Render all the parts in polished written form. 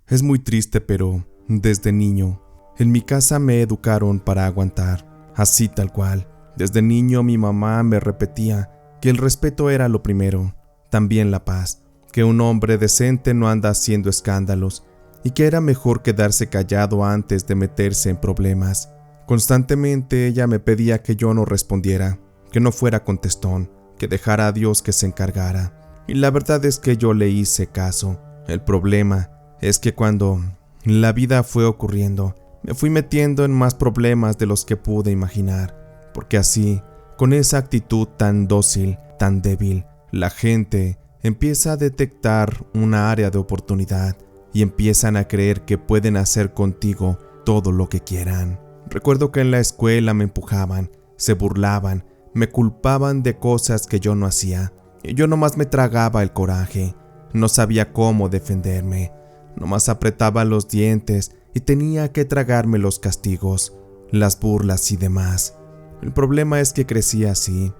Es muy triste, pero desde niño, en mi casa me educaron para aguantar, así tal cual. Desde niño mi mamá me repetía que el respeto era lo primero, también la paz, que un hombre decente no anda haciendo escándalos y que era mejor quedarse callado antes de meterse en problemas. Constantemente ella me pedía que yo no respondiera, que no fuera contestón, que dejara a Dios que se encargara. Y la verdad es que yo le hice caso. El problema es que cuando la vida fue ocurriendo, me fui metiendo en más problemas de los que pude imaginar, porque así, con esa actitud tan dócil, tan débil, la gente empieza a detectar una área de oportunidad y empiezan a creer que pueden hacer contigo todo lo que quieran. Recuerdo que en la escuela me empujaban, se burlaban, me culpaban de cosas que yo no hacía, y yo nomás me tragaba el coraje. No sabía cómo defenderme, nomás apretaba los dientes y tenía que tragarme los castigos, las burlas y demás. El problema es que crecí así.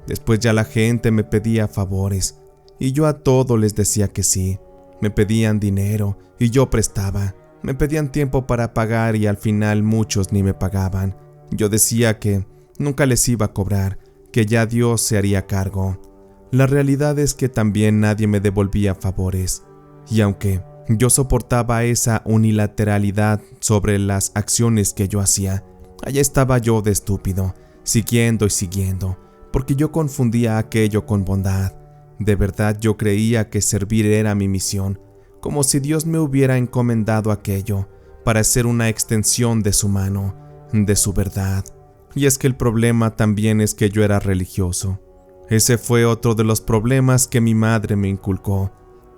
Después ya la gente me pedía favores y yo a todo les decía que sí. Me pedían dinero y yo prestaba. Me pedían tiempo para pagar y al final muchos ni me pagaban. Yo decía que nunca les iba a cobrar, que ya Dios se haría cargo. La realidad es que también nadie me devolvía favores. Y aunque yo soportaba esa unilateralidad sobre las acciones que yo hacía, allá estaba yo de estúpido, siguiendo y siguiendo, porque yo confundía aquello con bondad. De verdad yo creía que servir era mi misión, como si Dios me hubiera encomendado aquello para ser una extensión de su mano, de su verdad. Y es que el problema también es que yo era religioso. Ese fue otro de los problemas que mi madre me inculcó.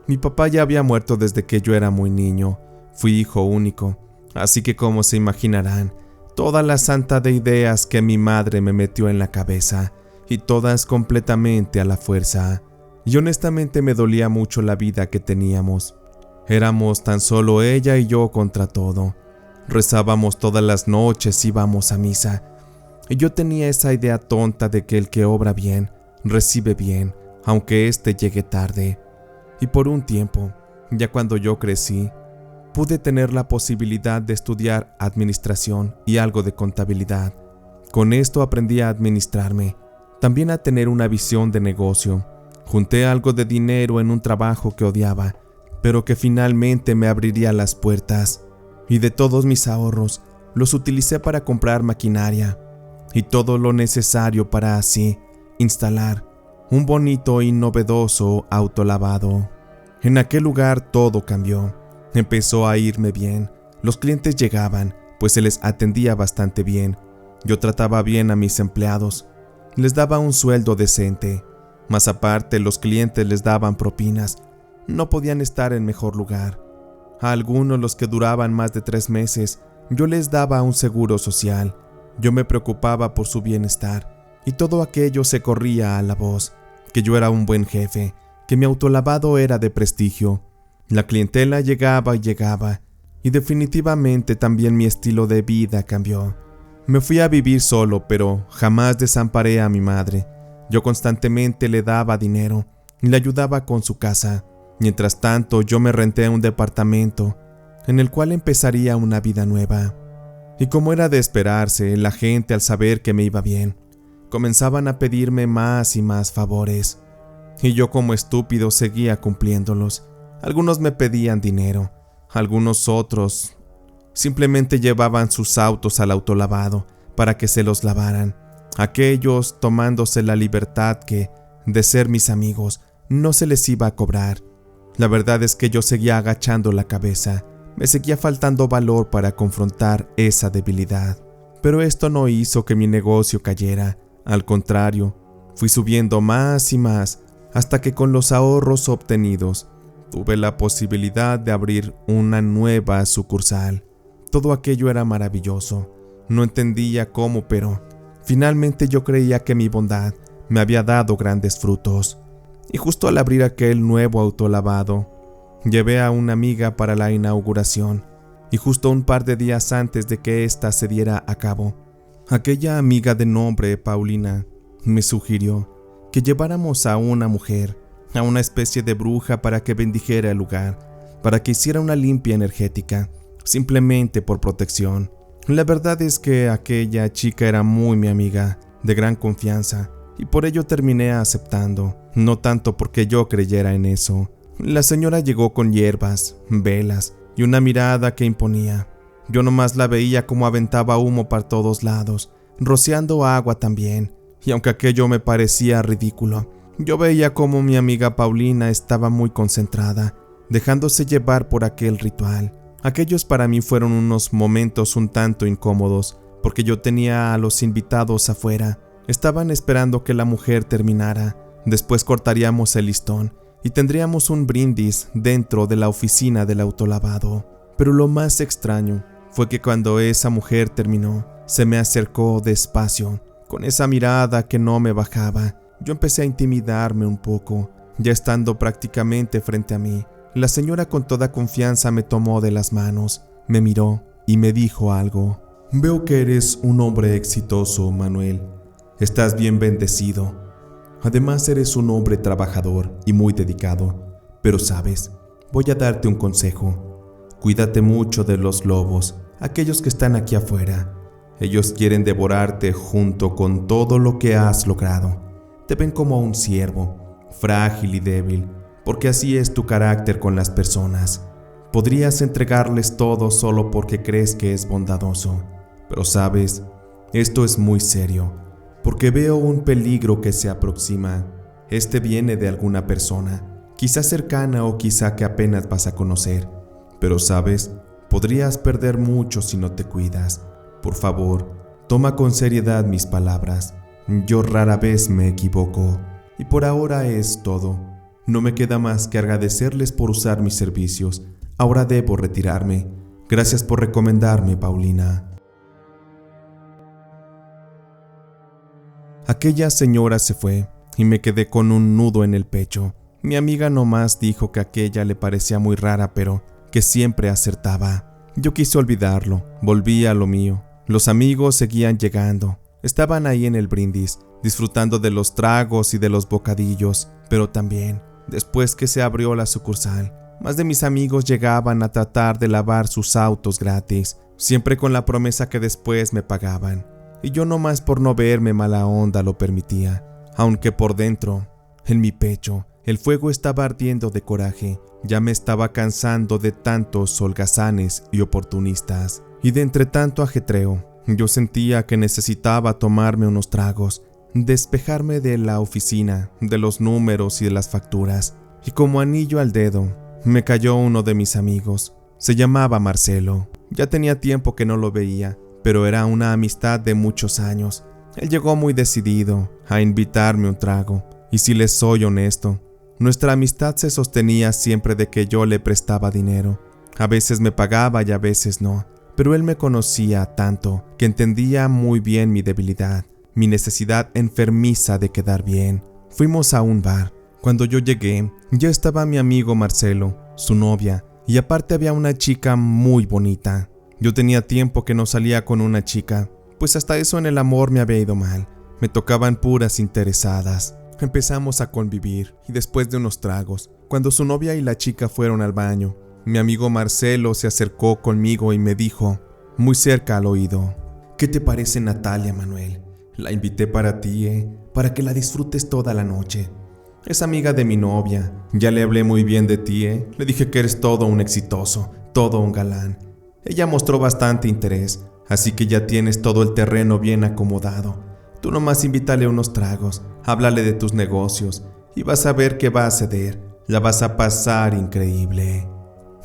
Mi papá ya había muerto desde que yo era muy niño. Fui hijo único, así que como se imaginarán, toda la santa de ideas que mi madre me metió en la cabeza, y todas completamente a la fuerza. Y honestamente me dolía mucho la vida que teníamos. Éramos tan solo ella y yo contra todo. Rezábamos todas las noches, íbamos a misa. Y yo tenía esa idea tonta de que el que obra bien, recibe bien, aunque éste llegue tarde. Y por un tiempo, ya cuando yo crecí, pude tener la posibilidad de estudiar administración y algo de contabilidad. Con esto aprendí a administrarme, también a tener una visión de negocio. Junté algo de dinero en un trabajo que odiaba, pero que finalmente me abriría las puertas. Y de todos mis ahorros, los utilicé para comprar maquinaria y todo lo necesario para así instalar un bonito y novedoso autolavado. En aquel lugar todo cambió. Empezó a irme bien. Los clientes llegaban, pues se les atendía bastante bien. Yo trataba bien a mis empleados. Les daba un sueldo decente. Más aparte, los clientes les daban propinas. No podían estar en mejor lugar. A algunos, los que duraban más de 3 meses, yo les daba un seguro social. Yo me preocupaba por su bienestar. Y todo aquello se corría a la voz, que yo era un buen jefe, que mi autolavado era de prestigio. La clientela llegaba y llegaba, y definitivamente también mi estilo de vida cambió. Me fui a vivir solo, pero jamás desamparé a mi madre. Yo constantemente le daba dinero y le ayudaba con su casa. Mientras tanto, yo me renté un departamento en el cual empezaría una vida nueva. Y como era de esperarse, la gente, al saber que me iba bien, comenzaban a pedirme más y más favores. Y yo, como estúpido, seguía cumpliéndolos. Algunos me pedían dinero, algunos otros simplemente llevaban sus autos al autolavado para que se los lavaran. Aquellos tomándose la libertad que, de ser mis amigos, no se les iba a cobrar. La verdad es que yo seguía agachando la cabeza. Me seguía faltando valor para confrontar esa debilidad. Pero esto no hizo que mi negocio cayera. Al contrario, fui subiendo más y más hasta que con los ahorros obtenidos tuve la posibilidad de abrir una nueva sucursal. Todo aquello era maravilloso. No entendía cómo, pero finalmente yo creía que mi bondad me había dado grandes frutos. Y justo al abrir aquel nuevo autolavado, llevé a una amiga para la inauguración, y justo un par de días antes de que ésta se diera a cabo, aquella amiga de nombre Paulina me sugirió que lleváramos a una mujer, a una especie de bruja, para que bendijera el lugar, para que hiciera una limpia energética, simplemente por protección. La verdad es que aquella chica era muy mi amiga, de gran confianza, y por ello terminé aceptando, no tanto porque yo creyera en eso. La señora llegó con hierbas, velas y una mirada que imponía. Yo nomás la veía como aventaba humo para todos lados, rociando agua también, y aunque aquello me parecía ridículo, yo veía como mi amiga Paulina estaba muy concentrada, dejándose llevar por aquel ritual. Aquellos para mí fueron unos momentos un tanto incómodos, porque yo tenía a los invitados afuera. Estaban esperando que la mujer terminara, después cortaríamos el listón y tendríamos un brindis dentro de la oficina del autolavado. Pero lo más extraño fue que cuando esa mujer terminó, se me acercó despacio, con esa mirada que no me bajaba. Yo empecé a intimidarme un poco. Ya estando prácticamente frente a mí, la señora con toda confianza me tomó de las manos, me miró y me dijo algo. Veo que eres un hombre exitoso, Manuel. Estás bien bendecido. Además eres un hombre trabajador y muy dedicado. Pero sabes, voy a darte un consejo. Cuídate mucho de los lobos, aquellos que están aquí afuera. Ellos quieren devorarte junto con todo lo que has logrado. Te ven como un siervo, frágil y débil, porque así es tu carácter con las personas. Podrías entregarles todo solo porque crees que es bondadoso. Pero sabes, esto es muy serio, porque veo un peligro que se aproxima. Este viene de alguna persona, quizá cercana o quizá que apenas vas a conocer. Pero sabes, podrías perder mucho si no te cuidas. Por favor, toma con seriedad mis palabras. Yo rara vez me equivoco. Y por ahora es todo. No me queda más que agradecerles por usar mis servicios. Ahora debo retirarme. Gracias por recomendarme, Paulina. Aquella señora se fue y me quedé con un nudo en el pecho. Mi amiga nomás dijo que aquella le parecía muy rara, pero que siempre acertaba. Yo quise olvidarlo, volví a lo mío. Los amigos seguían llegando. Estaban ahí en el brindis, disfrutando de los tragos y de los bocadillos, pero también, después que se abrió la sucursal, más de mis amigos llegaban a tratar de lavar sus autos gratis, siempre con la promesa que después me pagaban. Y yo nomás por no verme mala onda lo permitía, aunque por dentro, en mi pecho, el fuego estaba ardiendo de coraje. Ya me estaba cansando de tantos holgazanes y oportunistas. Y de entre tanto ajetreo, yo sentía que necesitaba tomarme unos tragos, despejarme de la oficina, de los números y de las facturas. Y como anillo al dedo, me cayó uno de mis amigos. Se llamaba Marcelo. Ya tenía tiempo que no lo veía, pero era una amistad de muchos años. Él llegó muy decidido a invitarme un trago. Y si les soy honesto, nuestra amistad se sostenía siempre de que yo le prestaba dinero. A veces me pagaba y a veces no. Pero él me conocía tanto que entendía muy bien mi debilidad, mi necesidad enfermiza de quedar bien. Fuimos a un bar. Cuando yo llegué, ya estaba mi amigo Marcelo, su novia, y aparte había una chica muy bonita. Yo tenía tiempo que no salía con una chica, pues hasta eso en el amor me había ido mal. Me tocaban puras interesadas. Empezamos a convivir, y después de unos tragos, cuando su novia y la chica fueron al baño, mi amigo Marcelo se acercó conmigo y me dijo, muy cerca al oído: ¿Qué te parece Natalia, Manuel? La invité para ti, para que la disfrutes toda la noche. Es amiga de mi novia. Ya le hablé muy bien de ti, Le dije que eres todo un exitoso, todo un galán. Ella mostró bastante interés, así que ya tienes todo el terreno bien acomodado. Tú nomás invítale unos tragos, háblale de tus negocios y vas a ver que va a ceder. La vas a pasar increíble.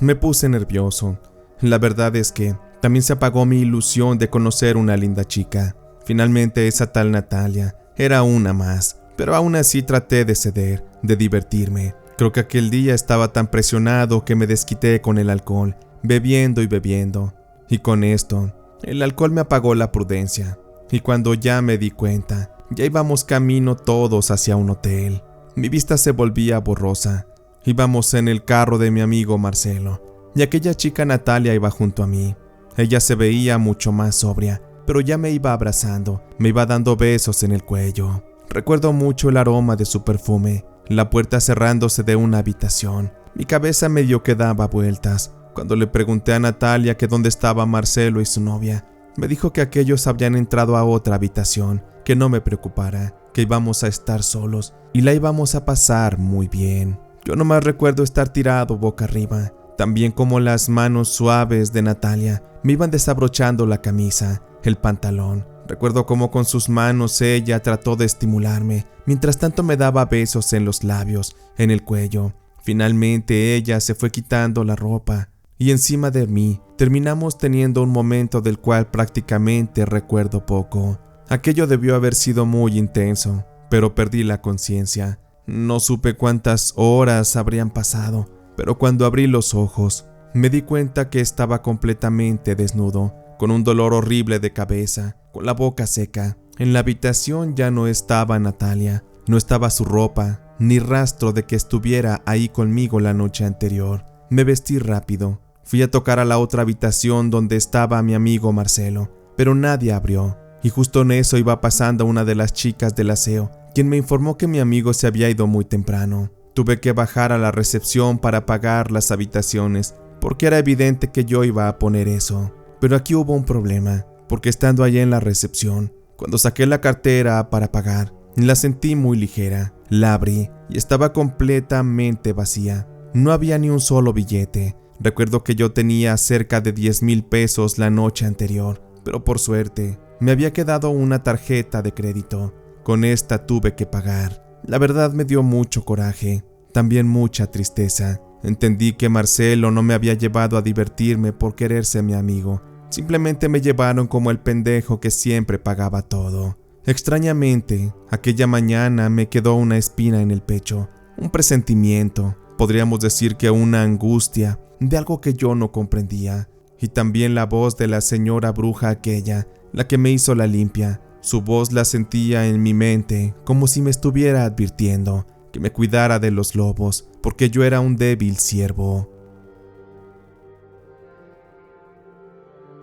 Me puse nervioso. La verdad es que también se apagó mi ilusión de conocer una linda chica. Finalmente esa tal Natalia era una más, pero aún así traté de ceder, de divertirme. Creo que aquel día estaba tan presionado que me desquité con el alcohol, bebiendo y bebiendo. Y con esto, el alcohol me apagó la prudencia. Y cuando ya me di cuenta, ya íbamos camino todos hacia un hotel. Mi vista se volvía borrosa. Íbamos en el carro de mi amigo Marcelo, y aquella chica Natalia iba junto a mí. Ella se veía mucho más sobria, pero ya me iba abrazando, me iba dando besos en el cuello. Recuerdo mucho el aroma de su perfume, la puerta cerrándose de una habitación. Mi cabeza medio que daba vueltas. Cuando le pregunté a Natalia que dónde estaba Marcelo y su novia, me dijo que aquellos habían entrado a otra habitación, que no me preocupara, que íbamos a estar solos y la íbamos a pasar muy bien. Yo nomás recuerdo estar tirado boca arriba, también como las manos suaves de Natalia me iban desabrochando la camisa, el pantalón. Recuerdo cómo con sus manos ella trató de estimularme, mientras tanto me daba besos en los labios, en el cuello. Finalmente ella se fue quitando la ropa y encima de mí terminamos teniendo un momento del cual prácticamente recuerdo poco. Aquello debió haber sido muy intenso, pero perdí la conciencia. No supe cuántas horas habrían pasado, pero cuando abrí los ojos, me di cuenta que estaba completamente desnudo, con un dolor horrible de cabeza, con la boca seca. En la habitación ya no estaba Natalia, no estaba su ropa, ni rastro de que estuviera ahí conmigo la noche anterior. Me vestí rápido. Fui a tocar a la otra habitación donde estaba mi amigo Marcelo, pero nadie abrió. Y justo en eso iba pasando una de las chicas del aseo, quien me informó que mi amigo se había ido muy temprano. Tuve que bajar a la recepción para pagar las habitaciones, porque era evidente que yo iba a poner eso. Pero aquí hubo un problema, porque estando allá en la recepción, cuando saqué la cartera para pagar, la sentí muy ligera. La abrí y estaba completamente vacía. No había ni un solo billete. Recuerdo que yo tenía cerca de 10,000 pesos la noche anterior, pero por suerte me había quedado una tarjeta de crédito. Con esta tuve que pagar. La verdad me dio mucho coraje, también mucha tristeza. Entendí que Marcelo no me había llevado a divertirme por quererse mi amigo. Simplemente me llevaron como el pendejo que siempre pagaba todo. Extrañamente, aquella mañana me quedó una espina en el pecho, un presentimiento, podríamos decir que una angustia, de algo que yo no comprendía. Y también la voz de la señora bruja aquella, la que me hizo la limpia. Su voz la sentía en mi mente, como si me estuviera advirtiendo que me cuidara de los lobos, porque yo era un débil siervo.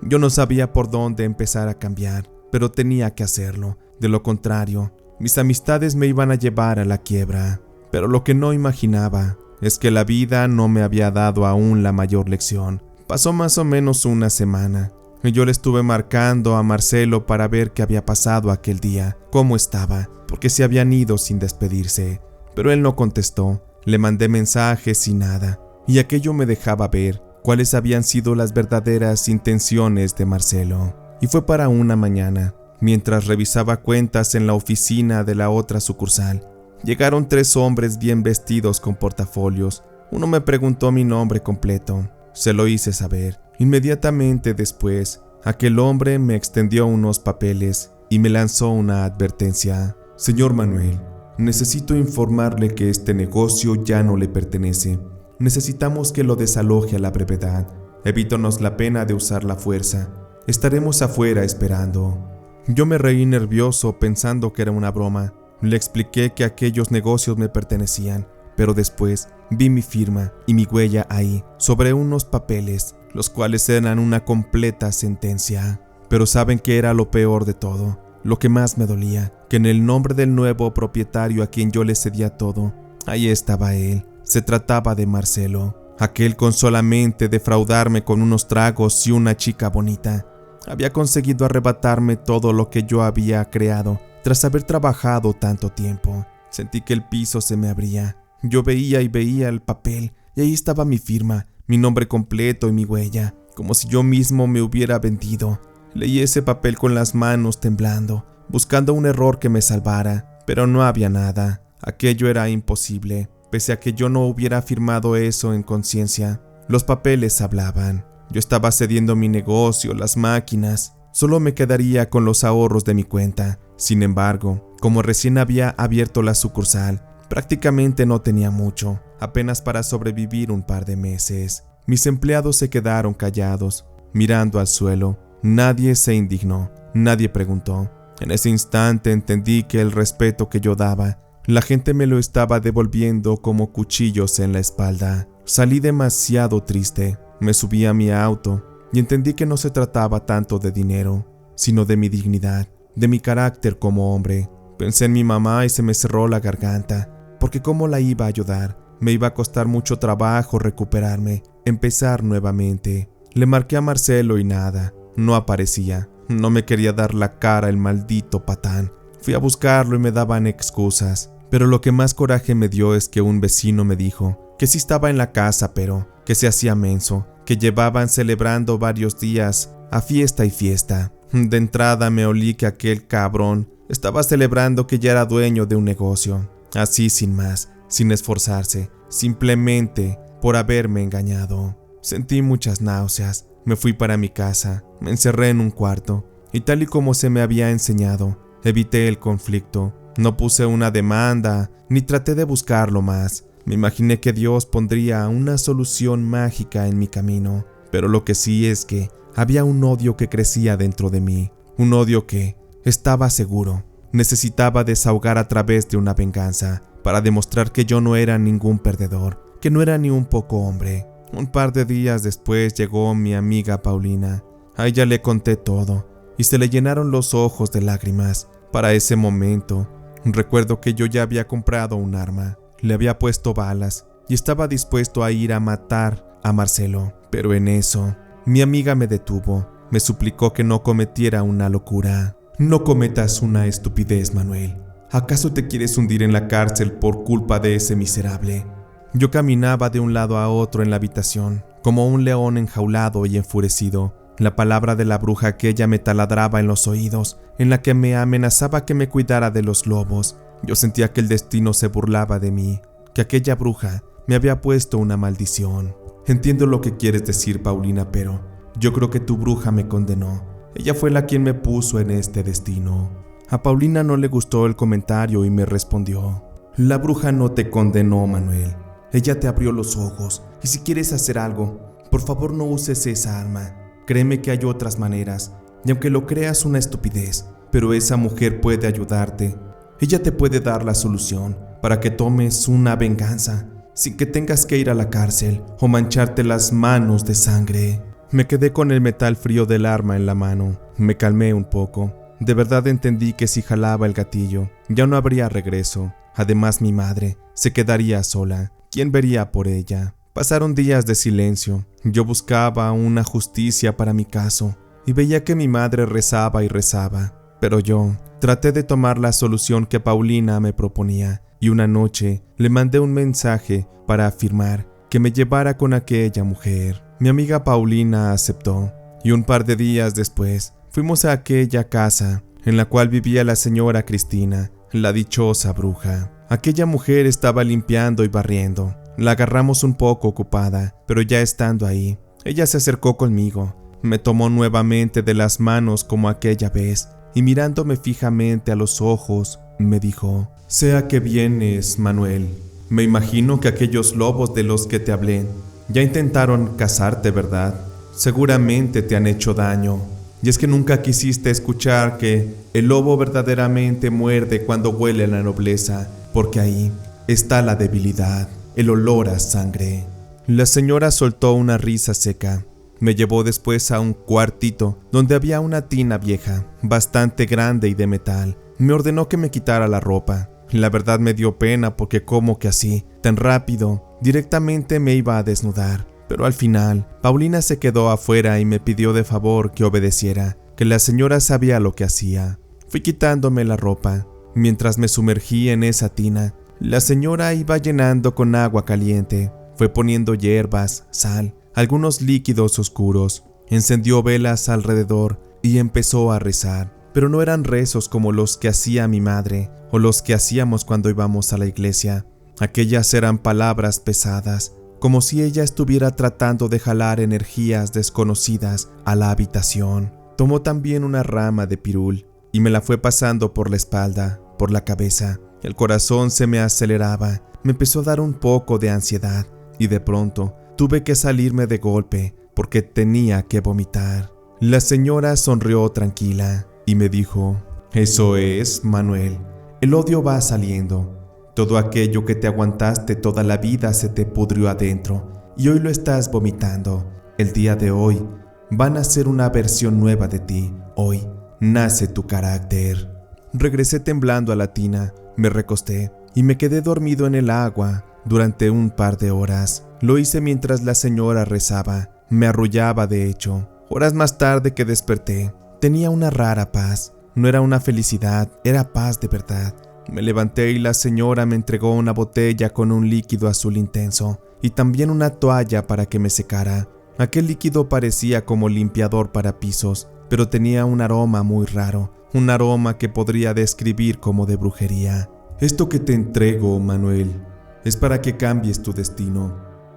Yo no sabía por dónde empezar a cambiar, pero tenía que hacerlo. De lo contrario, mis amistades me iban a llevar a la quiebra. Pero lo que no imaginaba es que la vida no me había dado aún la mayor lección. Pasó más o menos una semana y yo le estuve marcando a Marcelo para ver qué había pasado aquel día, cómo estaba, porque se habían ido sin despedirse. Pero él no contestó. Le mandé mensajes y nada, y aquello me dejaba ver cuáles habían sido las verdaderas intenciones de Marcelo. Y fue para una mañana, mientras revisaba cuentas en la oficina de la otra sucursal. Llegaron 3 hombres bien vestidos con portafolios. Uno me preguntó mi nombre completo. Se lo hice saber. Inmediatamente después, aquel hombre me extendió unos papeles y me lanzó una advertencia. Señor Manuel, necesito informarle que este negocio ya no le pertenece. Necesitamos que lo desaloje a la brevedad. Evítanos la pena de usar la fuerza. Estaremos afuera esperando. Yo me reí nervioso pensando que era una broma. Le expliqué que aquellos negocios me pertenecían, pero después vi mi firma y mi huella ahí, sobre unos papeles, los cuales eran una completa sentencia. Pero ¿saben qué era lo peor de todo? Lo que más me dolía, que en el nombre del nuevo propietario a quien yo le cedía todo, ahí estaba él. Se trataba de Marcelo, aquel con solamente defraudarme con unos tragos y una chica bonita. Había conseguido arrebatarme todo lo que yo había creado tras haber trabajado tanto tiempo. Sentí que el piso se me abría. Yo veía y veía el papel y ahí estaba mi firma, mi nombre completo y mi huella, como si yo mismo me hubiera vendido. Leí ese papel con las manos temblando, buscando un error que me salvara, pero no había nada. Aquello era imposible, pese a que yo no hubiera firmado eso en conciencia. Los papeles hablaban. Yo estaba cediendo mi negocio, las máquinas. Solo me quedaría con los ahorros de mi cuenta. Sin embargo, como recién había abierto la sucursal, prácticamente no tenía mucho, apenas para sobrevivir un par de meses. Mis empleados se quedaron callados, mirando al suelo. Nadie se indignó, nadie preguntó. En ese instante entendí que el respeto que yo daba, la gente me lo estaba devolviendo como cuchillos en la espalda. Salí demasiado triste. Me subí a mi auto y entendí que no se trataba tanto de dinero, sino de mi dignidad, de mi carácter como hombre. Pensé en mi mamá y se me cerró la garganta, porque ¿cómo la iba a ayudar Me iba a costar mucho trabajo recuperarme, empezar nuevamente. Le marqué a Marcelo y nada, no aparecía. No me quería dar la cara el maldito patán. Fui a buscarlo y me daban excusas. Pero lo que más coraje me dio es que un vecino me dijo que sí estaba en la casa, pero que se hacía menso, que llevaban celebrando varios días a fiesta y fiesta. De entrada me olí que aquel cabrón estaba celebrando que ya era dueño de un negocio, así sin más, sin esforzarse, simplemente por haberme engañado. Sentí muchas náuseas, me fui para mi casa, me encerré en un cuarto y tal y como se me había enseñado, evité el conflicto. No puse una demanda, ni traté de buscarlo más. Me imaginé que Dios pondría una solución mágica en mi camino, pero lo que sí es que había un odio que crecía dentro de mí, un odio que, estaba seguro, necesitaba desahogar a través de una venganza, para demostrar que yo no era ningún perdedor, que no era ni un poco hombre. Un par de días después llegó mi amiga Paulina. A ella le conté todo, y se le llenaron los ojos de lágrimas. Para ese momento, recuerdo que yo ya había comprado un arma, le había puesto balas y estaba dispuesto a ir a matar a Marcelo. Pero en eso, mi amiga me detuvo, me suplicó que no cometiera una locura. No cometas una estupidez, Manuel. ¿Acaso te quieres hundir en la cárcel por culpa de ese miserable? Yo caminaba de un lado a otro en la habitación, como un león enjaulado y enfurecido. La palabra de la bruja aquella me taladraba en los oídos, en la que me amenazaba que me cuidara de los lobos. Yo sentía que el destino se burlaba de mí, que aquella bruja me había puesto una maldición. Entiendo lo que quieres decir, Paulina, pero yo creo que tu bruja me condenó. Ella fue la quien me puso en este destino. A Paulina no le gustó el comentario y me respondió: la bruja no te condenó, Manuel. Ella te abrió los ojos, y si quieres hacer algo, por favor no uses esa arma. Créeme que hay otras maneras, y aunque lo creas una estupidez, pero esa mujer puede ayudarte. Ella te puede dar la solución para que tomes una venganza, sin que tengas que ir a la cárcel o mancharte las manos de sangre. Me quedé con el metal frío del arma en la mano. Me calmé un poco. De verdad entendí que si jalaba el gatillo, ya no habría regreso. Además, mi madre se quedaría sola. ¿Quién vería por ella? Pasaron días de silencio. Yo buscaba una justicia para mi caso y veía que mi madre rezaba y rezaba. Pero yo traté de tomar la solución que Paulina me proponía y una noche le mandé un mensaje para afirmar que me llevara con aquella mujer. Mi amiga Paulina aceptó y un par de días después fuimos a aquella casa en la cual vivía la señora Cristina, la dichosa bruja. Aquella mujer estaba limpiando y barriendo. La agarramos un poco ocupada, pero ya estando ahí, ella se acercó conmigo, me tomó nuevamente de las manos como aquella vez y mirándome fijamente a los ojos, me dijo: «Sea que vienes, Manuel. Me imagino que aquellos lobos de los que te hablé ya intentaron cazarte, ¿verdad? Seguramente te han hecho daño. Y es que nunca quisiste escuchar que el lobo verdaderamente muerde cuando huele la nobleza, porque ahí está la debilidad, el olor a sangre». La señora soltó una risa seca. Me llevó después a un cuartito donde había una tina vieja, bastante grande y de metal. Me ordenó que me quitara la ropa. La verdad me dio pena porque como que así, tan rápido, directamente me iba a desnudar. Pero al final, Paulina se quedó afuera y me pidió de favor que obedeciera, que la señora sabía lo que hacía. Fui quitándome la ropa. Mientras me sumergí en esa tina, la señora iba llenando con agua caliente. Fue poniendo hierbas, sal, algunos líquidos oscuros. Encendió velas alrededor y empezó a rezar. Pero no eran rezos como los que hacía mi madre o los que hacíamos cuando íbamos a la iglesia. Aquellas eran palabras pesadas, como si ella estuviera tratando de jalar energías desconocidas a la habitación. Tomó también una rama de pirul y me la fue pasando por la espalda, por la cabeza. El corazón se me aceleraba, me empezó a dar un poco de ansiedad y de pronto tuve que salirme de golpe porque tenía que vomitar. La señora sonrió tranquila y me dijo: «Eso es, Manuel, el odio va saliendo. Todo aquello que te aguantaste toda la vida se te pudrió adentro y hoy lo estás vomitando. El día de hoy van a ser una versión nueva de ti. Hoy nace tu carácter». Regresé temblando a la tina, me recosté y me quedé dormido en el agua. durante un par de horas. Lo hice mientras la señora rezaba. Me arrullaba, de hecho. Horas más tarde que desperté, tenía una rara paz. No era una felicidad, era paz de verdad. Me levanté y la señora me entregó una botella con un líquido azul intenso y también una toalla para que me secara. Aquel líquido parecía como limpiador para pisos, pero tenía un aroma muy raro, un aroma que podría describir como de brujería. Esto que te entrego, Manuel, es para que cambies tu destino.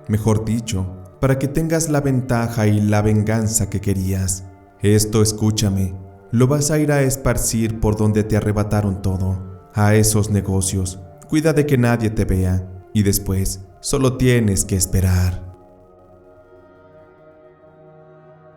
Mejor dicho, para que tengas la ventaja y la venganza que querías. Esto, escúchame, lo vas a ir a esparcir por donde te arrebataron todo, a esos negocios. Cuida de que nadie te vea y después solo tienes que esperar.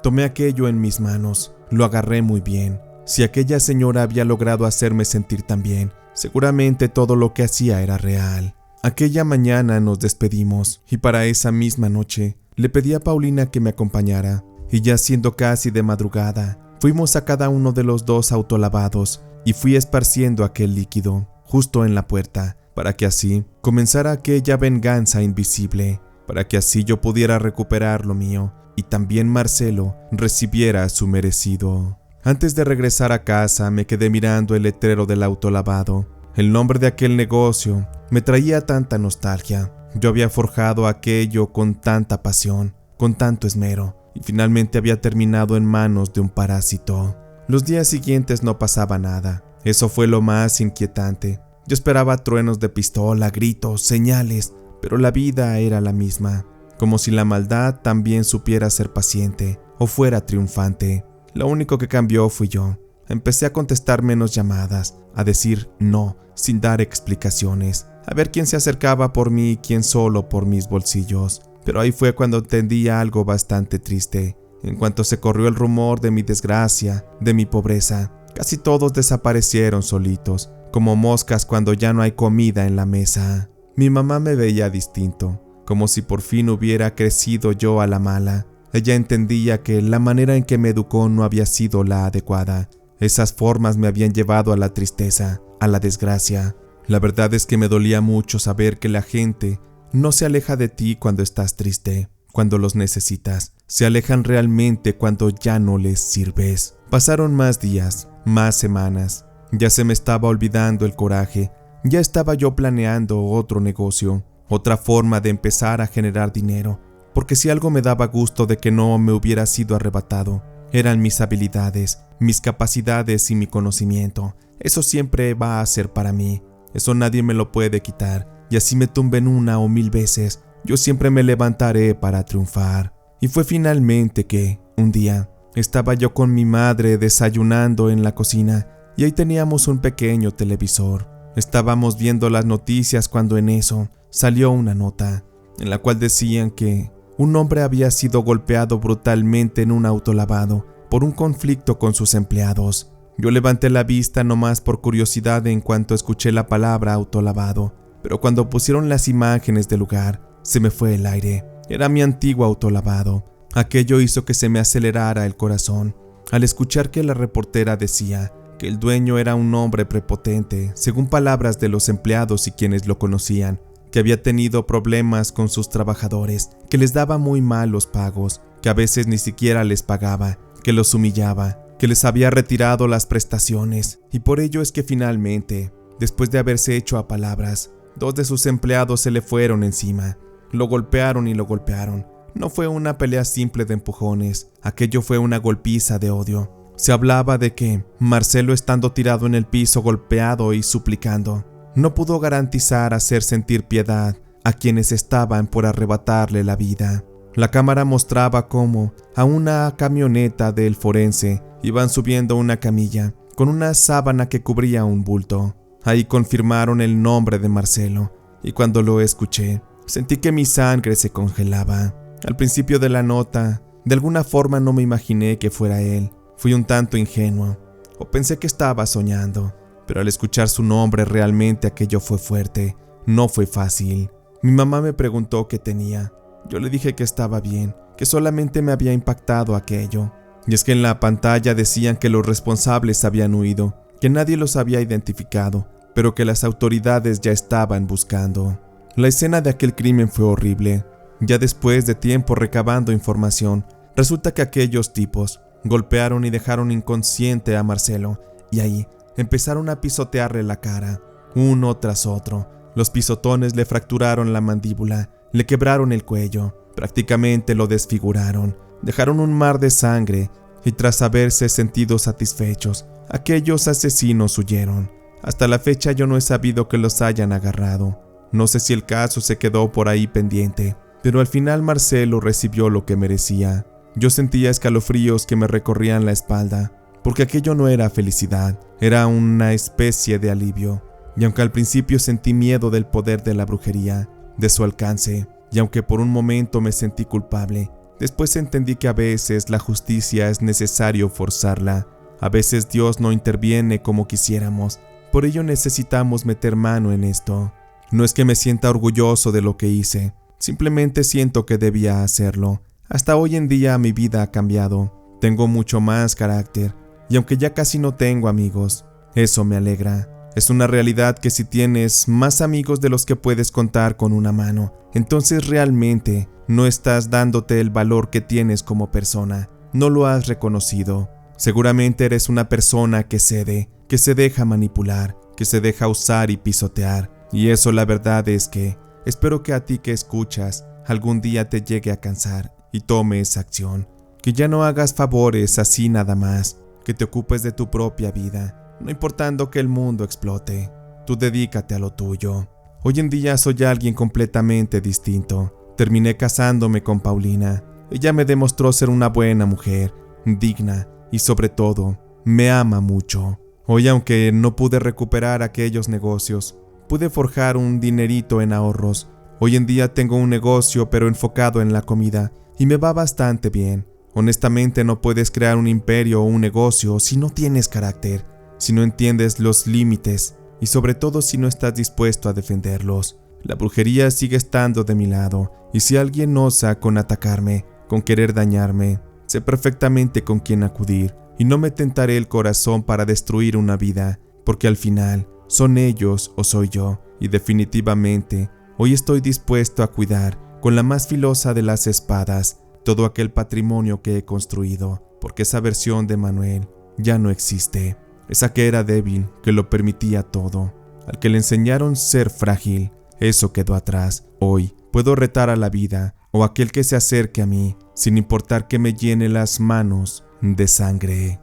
Tomé aquello en mis manos, lo agarré muy bien. Si aquella señora había logrado hacerme sentir tan bien, seguramente todo lo que hacía era real. Aquella mañana nos despedimos y para esa misma noche le pedí a Paulina que me acompañara y ya siendo casi de madrugada, fuimos a cada uno de los 2 autolavados y fui esparciendo aquel líquido justo en la puerta para que así comenzara aquella venganza invisible, para que así yo pudiera recuperar lo mío y también Marcelo recibiera su merecido. Antes de regresar a casa me quedé mirando el letrero del autolavado. El nombre de aquel negocio me traía tanta nostalgia. Yo había forjado aquello con tanta pasión, con tanto esmero, y finalmente había terminado en manos de un parásito. Los días siguientes no pasaba nada. Eso fue lo más inquietante. Yo esperaba truenos de pistola, gritos, señales, pero la vida era la misma, como si la maldad también supiera ser paciente o fuera triunfante. Lo único que cambió fui yo. Empecé a contestar menos llamadas, a decir no, sin dar explicaciones, a ver quién se acercaba por mí y quién solo por mis bolsillos. Pero ahí fue cuando entendí algo bastante triste. En cuanto se corrió el rumor de mi desgracia, de mi pobreza, casi todos desaparecieron solitos, como moscas cuando ya no hay comida en la mesa. Mi mamá me veía distinto, como si por fin hubiera crecido yo a la mala. Ella entendía que la manera en que me educó no había sido la adecuada. Esas formas me habían llevado a la tristeza, a la desgracia. La verdad es que me dolía mucho saber que la gente no se aleja de ti cuando estás triste, cuando los necesitas. Se alejan realmente cuando ya no les sirves. Pasaron más días, más semanas. Ya se me estaba olvidando el coraje. Ya estaba yo planeando otro negocio, otra forma de empezar a generar dinero. Porque si algo me daba gusto de que no me hubiera sido arrebatado, eran mis habilidades, mis capacidades y mi conocimiento. Eso siempre va a ser para mí. Eso nadie me lo puede quitar. Y así me tumben 1 o 1000 veces, yo siempre me levantaré para triunfar. Y fue finalmente que, un día, estaba yo con mi madre desayunando en la cocina y ahí teníamos un pequeño televisor. Estábamos viendo las noticias cuando en eso salió una nota, en la cual decían que un hombre había sido golpeado brutalmente en un autolavado por un conflicto con sus empleados. Yo levanté la vista nomás por curiosidad en cuanto escuché la palabra autolavado, pero cuando pusieron las imágenes del lugar, se me fue el aire. Era mi antiguo autolavado. Aquello hizo que se me acelerara el corazón al escuchar que la reportera decía que el dueño era un hombre prepotente, según palabras de los empleados y quienes lo conocían, que había tenido problemas con sus trabajadores, que les daba muy malos pagos, que a veces ni siquiera les pagaba, que los humillaba, que les había retirado las prestaciones, y por ello es que finalmente, después de haberse hecho a palabras, 2 de sus empleados se le fueron encima. Lo golpearon y lo golpearon. No fue una pelea simple de empujones, aquello fue una golpiza de odio. Se hablaba de que Marcelo, estando tirado en el piso golpeado y suplicando, no pudo garantizar hacer sentir piedad a quienes estaban por arrebatarle la vida. La cámara mostraba cómo a una camioneta del forense iban subiendo una camilla con una sábana que cubría un bulto. Ahí confirmaron el nombre de Marcelo, y cuando lo escuché, sentí que mi sangre se congelaba. Al principio de la nota, de alguna forma no me imaginé que fuera él. Fui un tanto ingenuo, o pensé que estaba soñando, pero al escuchar su nombre realmente aquello fue fuerte, no fue fácil. Mi mamá me preguntó qué tenía. Yo le dije que estaba bien, que solamente me había impactado aquello. Y es que en la pantalla decían que los responsables habían huido, que nadie los había identificado, pero que las autoridades ya estaban buscando. La escena de aquel crimen fue horrible. Ya después de tiempo recabando información, resulta que aquellos tipos golpearon y dejaron inconsciente a Marcelo, y ahí empezaron a pisotearle la cara, uno tras otro. Los pisotones le fracturaron la mandíbula, le quebraron el cuello, prácticamente lo desfiguraron, dejaron un mar de sangre, y tras haberse sentido satisfechos, aquellos asesinos huyeron. Hasta la fecha yo no he sabido que los hayan agarrado. No sé si el caso se quedó por ahí pendiente, pero al final Marcelo recibió lo que merecía. Yo sentía escalofríos que me recorrían la espalda, porque aquello no era felicidad, era una especie de alivio. Y aunque al principio sentí miedo del poder de la brujería, de su alcance, y aunque por un momento me sentí culpable, después entendí que a veces la justicia es necesario forzarla. A veces Dios no interviene como quisiéramos, por ello necesitamos meter mano en esto. No es que me sienta orgulloso de lo que hice, simplemente siento que debía hacerlo. Hasta hoy en día mi vida ha cambiado, tengo mucho más carácter, y aunque ya casi no tengo amigos, eso me alegra. Es una realidad que si tienes más amigos de los que puedes contar con una mano, entonces realmente no estás dándote el valor que tienes como persona, no lo has reconocido. Seguramente eres una persona que cede, que se deja manipular, que se deja usar y pisotear. Y eso la verdad es que espero que a ti que escuchas algún día te llegue a cansar y tomes acción. Que ya no hagas favores así nada más, que te ocupes de tu propia vida, no importando que el mundo explote. Tú dedícate a lo tuyo. Hoy en día soy alguien completamente distinto. Terminé casándome con Paulina. Ella me demostró ser una buena mujer, digna y sobre todo, me ama mucho. Hoy, aunque no pude recuperar aquellos negocios, pude forjar un dinerito en ahorros. Hoy en día tengo un negocio pero enfocado en la comida y me va bastante bien. Honestamente no puedes crear un imperio o un negocio si no tienes carácter, si no entiendes los límites y sobre todo si no estás dispuesto a defenderlos. La brujería sigue estando de mi lado y si alguien osa con atacarme, con querer dañarme, sé perfectamente con quién acudir y no me tentaré el corazón para destruir una vida, porque al final son ellos o soy yo, y definitivamente hoy estoy dispuesto a cuidar con la más filosa de las espadas todo aquel patrimonio que he construido, porque esa versión de Manuel ya no existe. Esa que era débil, que lo permitía todo, al que le enseñaron ser frágil, eso quedó atrás. Hoy puedo retar a la vida o aquel que se acerque a mí, sin importar que me llene las manos de sangre.